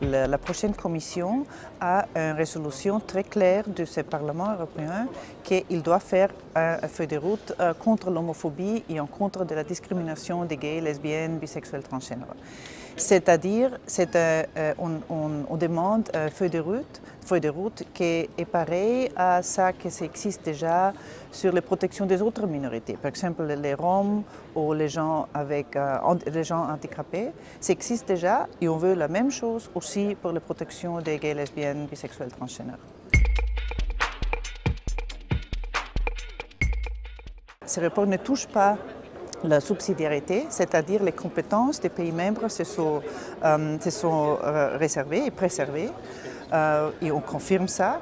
la prochaine commission a une résolution très claire de ce Parlement européen qu'il doit faire un feuille de route contre l'homophobie et en contre de la discrimination des gays, lesbiennes, bisexuels, transgenres. C'est-à-dire, on demande un feuille de route qui est pareil à ça qui existe déjà sur les protections des autres minorités. Par exemple, les Roms ou les gens handicapés, ça existe déjà et on veut la même chose aussi pour la protection des gays, lesbiennes, bisexuels, transgenres. Ce rapport ne touche pas la subsidiarité, c'est-à-dire les compétences des pays membres se sont réservées et préservées, et on confirme ça,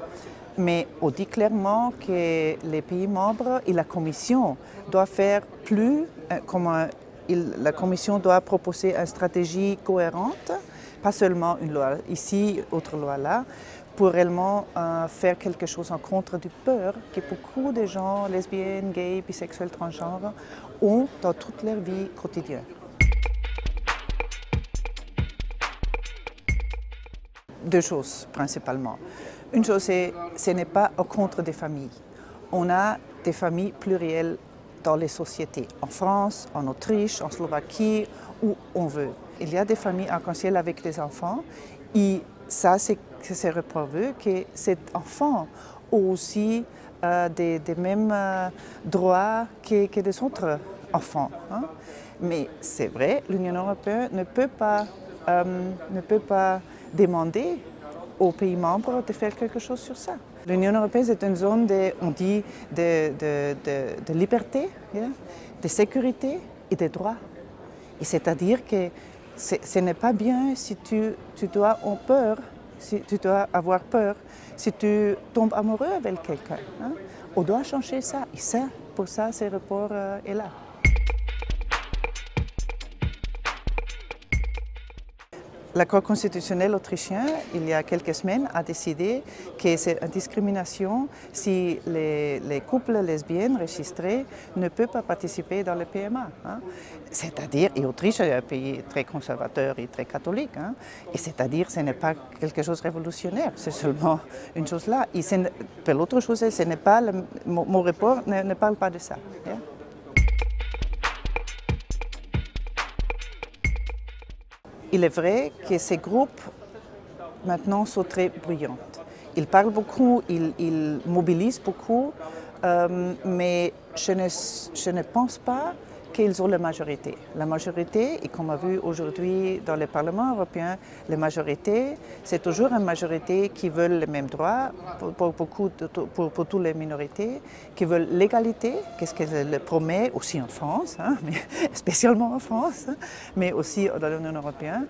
mais on dit clairement que les pays membres et la Commission doivent faire plus, la Commission doit proposer une stratégie cohérente, pas seulement une loi ici, autre loi là, pour réellement faire quelque chose en contre du peur que beaucoup de gens lesbiennes, gays, bisexuels, transgenres ont dans toute leur vie quotidienne. Deux choses principalement. Une chose, ce n'est pas au contre des familles. On a des familles plurielles dans les sociétés, en France, en Autriche, en Slovaquie, où on veut. Il y a des familles arc-en-ciel avec des enfants et ça, c'est reprouvé que ces enfants ont aussi des mêmes droits que des autres enfants. Hein. Mais c'est vrai, l'Union européenne ne peut pas demander aux pays membres de faire quelque chose sur ça. L'Union européenne est une zone de liberté, de sécurité et de droits. Et c'est-à-dire que ce n'est pas bien si tu dois avoir peur, si tu tombes amoureux avec quelqu'un. Hein? On doit changer ça. Et ça, pour ça, ce rapport est là. La Cour constitutionnelle autrichienne, il y a quelques semaines, a décidé que c'est une discrimination si les couples lesbiennes enregistrés ne peuvent pas participer dans le PMA. Hein. C'est-à-dire, et l'Autriche est un pays très conservateur et très catholique, hein, et c'est-à-dire ce n'est pas quelque chose de révolutionnaire, c'est seulement une chose là. Et pour l'autre chose, ce n'est pas mon rapport ne parle pas de ça. Hein. Il est vrai que ces groupes maintenant sont très bruyants. Ils parlent beaucoup, ils mobilisent beaucoup, mais je ne pense pas qu'ils ont la majorité. La majorité, et comme on a vu aujourd'hui dans le Parlement européen, la majorité, c'est toujours une majorité qui veut les mêmes droits pour toutes les minorités, qui veulent l'égalité, qu'est-ce qu'elle promet aussi en France, hein, mais spécialement en France, hein, mais aussi dans l'Union européenne.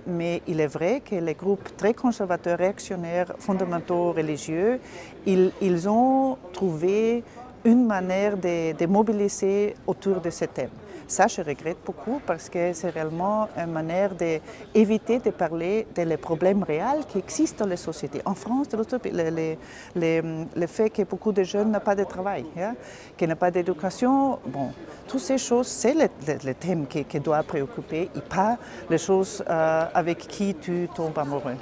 Mais il est vrai que les groupes très conservateurs, réactionnaires, fondamentaux, religieux, ils ont trouvé une manière de mobiliser autour de ce thème. Ça, je regrette beaucoup parce que c'est réellement une manière d'éviter de parler des problèmes réels qui existent dans les sociétés. En France, le fait que beaucoup de jeunes n'ont pas de travail, hein, qu'ils n'ont pas d'éducation, bon, toutes ces choses, c'est le thème qui doit préoccuper et pas les choses avec qui tu tombes amoureux.